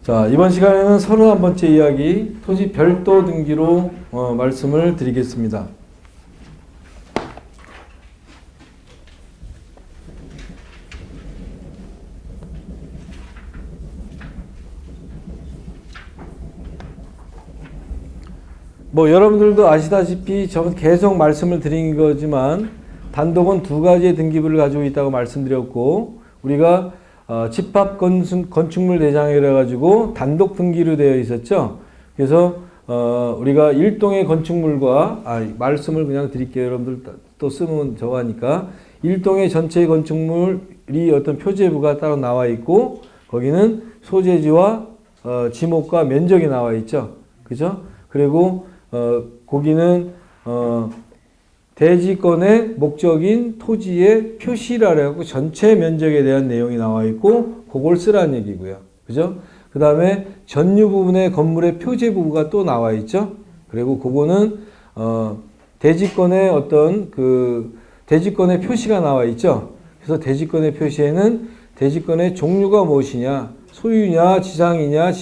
자, 이번 시간에는 31번째 이야기 토지 별도 등기로 말씀을 드리겠습니다. 여러분들도 아시다시피 저는 계속 말씀을 드린 거지만 단독은 두 가지의 등기부를 가지고 있다고 말씀드렸고, 우리가 집합 건축물 대장이라 가지고 단독 등기로 되어 있었죠. 그래서 우리가 일동의 건축물과 말씀을 그냥 드릴게요. 여러분들 또 쓰면 저거 하니까 일동의 전체 건축물이 어떤 표제부가 따로 나와 있고, 거기는 소재지와 지목과 면적이 나와 있죠. 그죠? 그리고 거기는 대지권의 목적인 토지의 표시라 해갖고 전체 면적에 대한 내용이 나와 있고, 그걸 쓰라는 얘기고요. 그죠? 그 다음에 전유 부분의 건물의 표제 부분가 또 나와 있죠. 그리고 그거는 대지권의 어떤 대지권의 표시가 나와 있죠. 그래서 대지권의 표시에는 대지권의 종류가 무엇이냐, 소유냐, 지상이냐,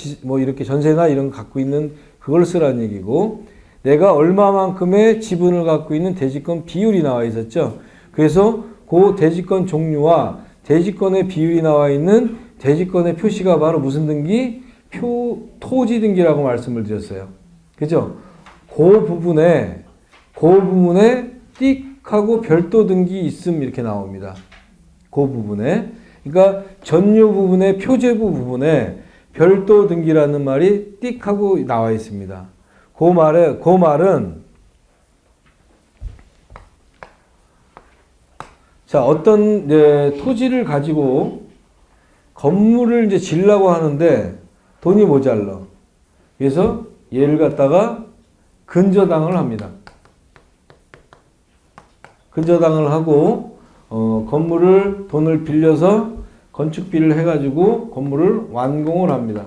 이렇게 전세나 이런 거 갖고 있는 그걸 쓰라는 얘기고, 내가 얼마만큼의 지분을 갖고 있는 대지권 비율이 나와 있었죠. 그래서 그 대지권 종류와 대지권의 비율이 나와 있는 대지권의 표시가 바로 무슨 등기? 토지 등기라고 말씀을 드렸어요. 그죠? 그 부분에 띡 하고 별도 등기 있음 이렇게 나옵니다. 그 부분에. 그러니까 전유 부분의 표제부 부분에 별도 등기라는 말이 띡 하고 나와 있습니다. 그 말은 자, 어떤 토지를 가지고 건물을 이제 지으려고 하는데 돈이 모자라. 그래서 얘를 갖다가 근저당을 합니다. 근저당을 하고 건물을 돈을 빌려서 건축비를 해가지고 건물을 완공을 합니다.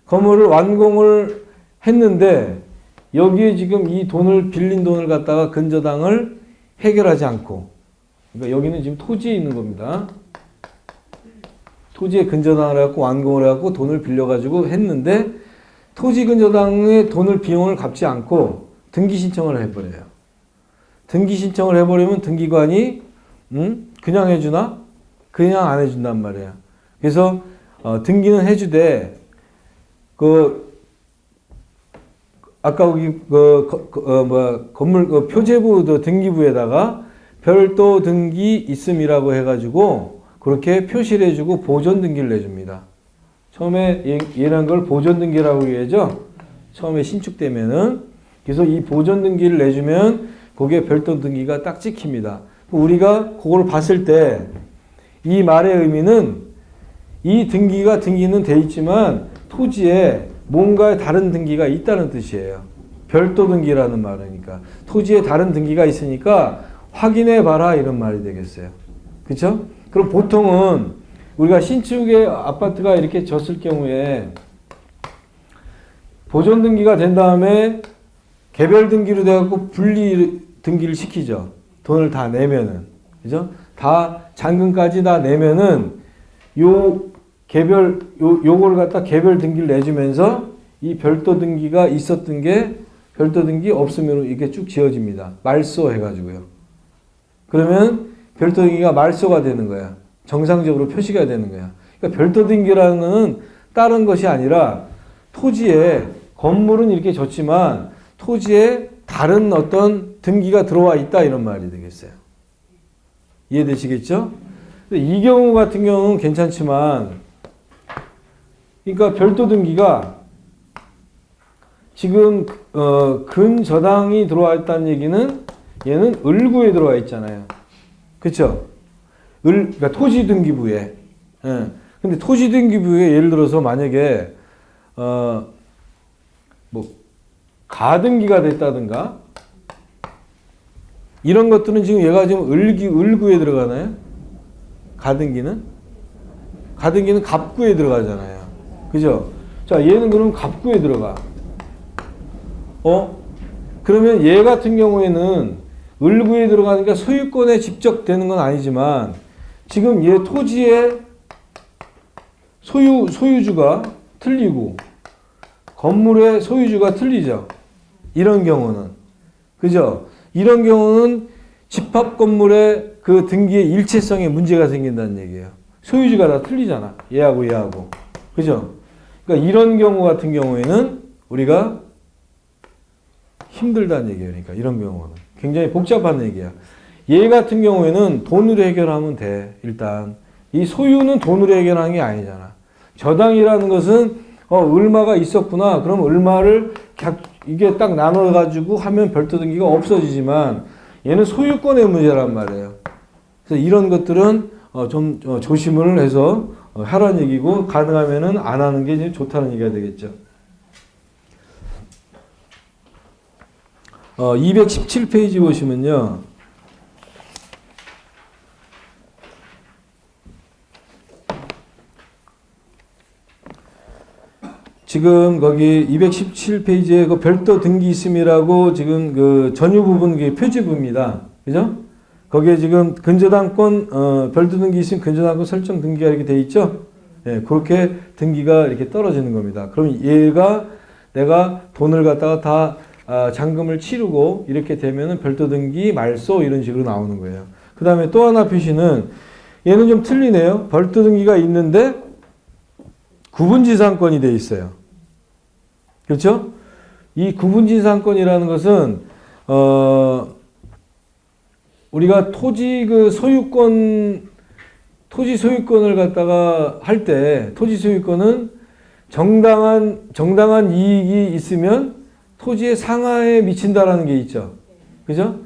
건물을 완공을 했는데 여기에 지금 이 돈을 빌린 돈을 갖다가 근저당을 해결하지 않고, 그러니까 여기는 지금 토지에 있는 겁니다. 토지에 근저당을 해갖고 완공을 해갖고 돈을 빌려가지고 했는데 토지 근저당의 돈을 비용을 갚지 않고 등기 신청을 해버려요. 등기 신청을 해버리면 등기관이 그냥 해주나? 그냥 안 해준단 말이에요. 그래서 등기는 해주되 아까 거기 건물 표제부 등기부에다가 별도 등기 있음이라고 해가지고 그렇게 표시를 해주고 보존 등기를 내줍니다. 처음에 이런 걸 보존 등기라고 얘기하죠. 처음에 신축되면은. 그래서 이 보존 등기를 내주면 거기에 별도 등기가 딱 찍힙니다. 우리가 그걸 봤을 때 이 말의 의미는 이 등기는 돼 있지만 토지에 뭔가 다른 등기가 있다는 뜻이에요. 별도 등기라는 말이니까. 토지에 다른 등기가 있으니까 확인해 봐라 이런 말이 되겠어요. 그렇죠? 그럼 보통은 우리가 신축의 아파트가 이렇게 졌을 경우에 보존 등기가 된 다음에 개별 등기로 돼갖고 분리 등기를 시키죠. 돈을 다 내면은. 그죠? 다 잔금까지 다 내면은 요걸 갖다 개별 등기를 내주면서 이 별도 등기가 있었던 게 별도 등기 없으면 이렇게 쭉 지어집니다. 말소 해가지고요. 그러면 별도 등기가 말소가 되는 거야. 정상적으로 표시가 되는 거야. 그러니까 별도 등기라는 것은 다른 것이 아니라 토지에 건물은 이렇게 졌지만 토지에 다른 어떤 등기가 들어와 있다 이런 말이 되겠어요. 이해되시겠죠? 이 경우 같은 경우는 괜찮지만, 그러니까 별도 등기가 지금 근저당이 들어와 있다는 얘기는 얘는 을구에 들어와 있잖아요. 그렇죠? 그러니까 토지 등기부에. 근데 토지 등기부에 예를 들어서 만약에 가등기가 됐다든가 이런 것들은 지금 얘가 지금 을구에 들어가나요? 가등기는 갑구에 들어가잖아요. 그죠? 자, 얘는 그럼 갑구에 들어가. 그러면 얘 같은 경우에는 을구에 들어가니까 소유권에 직접 되는 건 아니지만 지금 얘 토지의 소유주가 틀리고 건물의 소유주가 틀리죠. 이런 경우는. 그죠? 이런 경우는 집합 건물의 그 등기의 일체성에 문제가 생긴다는 얘기예요. 소유주가 다 틀리잖아. 얘하고 얘하고. 그죠? 그러니까 이런 경우 같은 경우에는 우리가 힘들다는 얘기예요. 그러니까 이런 경우는. 굉장히 복잡한 얘기야. 얘 같은 경우에는 돈으로 해결하면 돼. 일단. 이 소유는 돈으로 해결하는 게 아니잖아. 저당이라는 것은 얼마가 있었구나. 그럼 얼마를 이게 딱 나눠가지고 하면 별도 등기가 없어지지만 얘는 소유권의 문제란 말이에요. 그래서 이런 것들은 좀 조심을 해서 하라는 얘기고 가능하면은 안 하는 게 이제 좋다는 얘기가 되겠죠. 217페이지 보시면요. 지금 거기 217페이지에 그 별도 등기 있음이라고 지금 그 전유 부분 그 표지부입니다. 그죠? 거기에 지금 근저당권, 별도 등기 있으면 근저당권 설정 등기가 이렇게 돼 있죠? 예, 그렇게 등기가 이렇게 떨어지는 겁니다. 그럼 얘가 내가 돈을 갖다가 다 잔금을 치르고 이렇게 되면은 별도 등기 말소 이런 식으로 나오는 거예요. 그 다음에 또 하나 표시는 얘는 좀 틀리네요. 별도 등기가 있는데 구분지상권이 돼 있어요. 그렇죠? 이 구분지상권이라는 것은 우리가 토지 소유권을 갖다가 할 때 토지 소유권은 정당한 이익이 있으면 토지의 상하에 미친다라는 게 있죠. 그죠?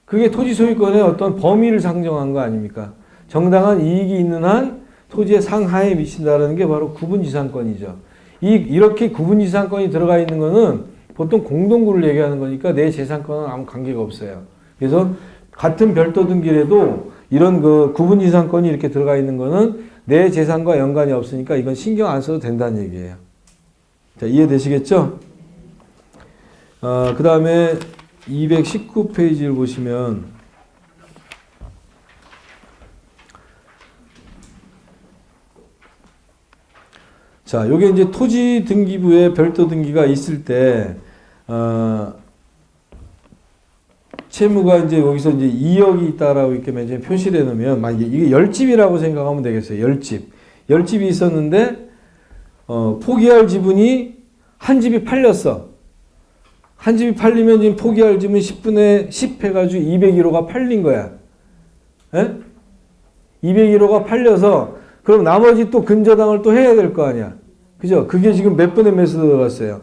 그게 토지 소유권의 어떤 범위를 상정한 거 아닙니까? 정당한 이익이 있는 한 토지의 상하에 미친다라는 게 바로 구분지상권이죠. 이렇게 구분지상권이 들어가 있는 거는 보통 공동구를 얘기하는 거니까 내 재산권은 아무 관계가 없어요. 그래서 같은 별도 등기라도 이런 그 구분지상권이 이렇게 들어가 있는 거는 내 재산과 연관이 없으니까 이건 신경 안 써도 된다는 얘기예요. 자, 이해되시겠죠? 그 다음에 219페이지를 보시면 자, 요게 이제 토지 등기부에 별도 등기가 있을 때, 채무가 이제 여기서 이제 2억이 있다라고 이렇게 맨 처음에 표시를 해 놓으면, 만약에 이게 10집이라고 생각하면 되겠어요. 10집. 10집이 있었는데, 포기할 지분이 한 집이 팔렸어. 한 집이 팔리면 지금 포기할 지분 10분의 10 해가지고 201호가 팔린 거야. 예? 201호가 팔려서, 그럼 나머지 또 근저당을 또 해야 될 거 아니야. 그죠? 그게 지금 몇 분의 몇으로 들어갔어요.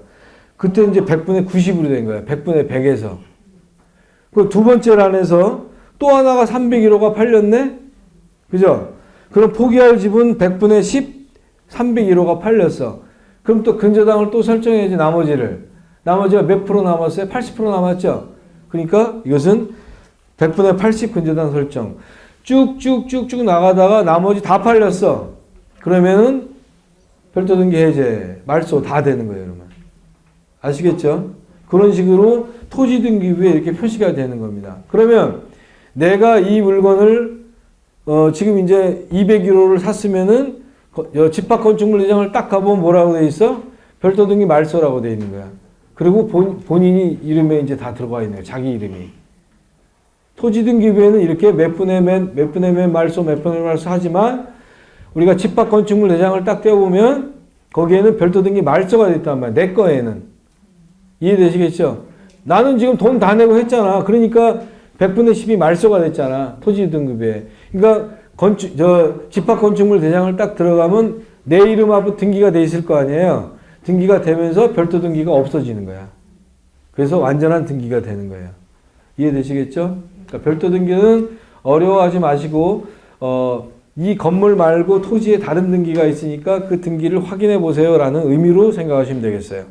그때 이제 100분의 90으로 된 거야. 100분의 100에서. 그 두 번째 란에서 또 하나가 301호가 팔렸네? 그죠? 그럼 포기할 지분 100분의 10, 301호가 팔렸어. 그럼 또 근저당을 또 설정해야지, 나머지를. 나머지가 몇 프로 남았어요? 80% 남았죠? 그러니까 이것은 100분의 80 근저당 설정. 쭉쭉쭉쭉 나가다가 나머지 다 팔렸어. 그러면은 별도 등기 해제, 말소 다 되는 거예요, 여러분. 아시겠죠? 그런 식으로 토지 등기부에 이렇게 표시가 되는 겁니다. 그러면 내가 이 물건을 지금 이제 201호를 샀으면은 집합 건축물 내장을 딱 가보면 뭐라고 돼 있어? 별도 등기 말소라고 돼 있는 거야. 그리고 본인이 이름에 이제 다 들어가 있는 거야, 자기 이름이. 토지 등기부에는 이렇게 몇 분의 몇 말소 하지만 우리가 집합 건축물 내장을 딱 떼어보면 거기에는 별도 등기 말소가 돼 있단 말이야. 내 거에는. 이해되시겠죠? 나는 지금 돈 다 내고 했잖아. 그러니까 100분의 10이 말소가 됐잖아. 토지 등기부에. 그러니까 집합 건축물 대장을 딱 들어가면 내 이름하고 등기가 돼 있을 거 아니에요. 등기가 되면서 별도 등기가 없어지는 거야. 그래서 완전한 등기가 되는 거예요. 이해되시겠죠? 그러니까 별도 등기는 어려워하지 마시고 이 건물 말고 토지에 다른 등기가 있으니까 그 등기를 확인해 보세요라는 의미로 생각하시면 되겠어요.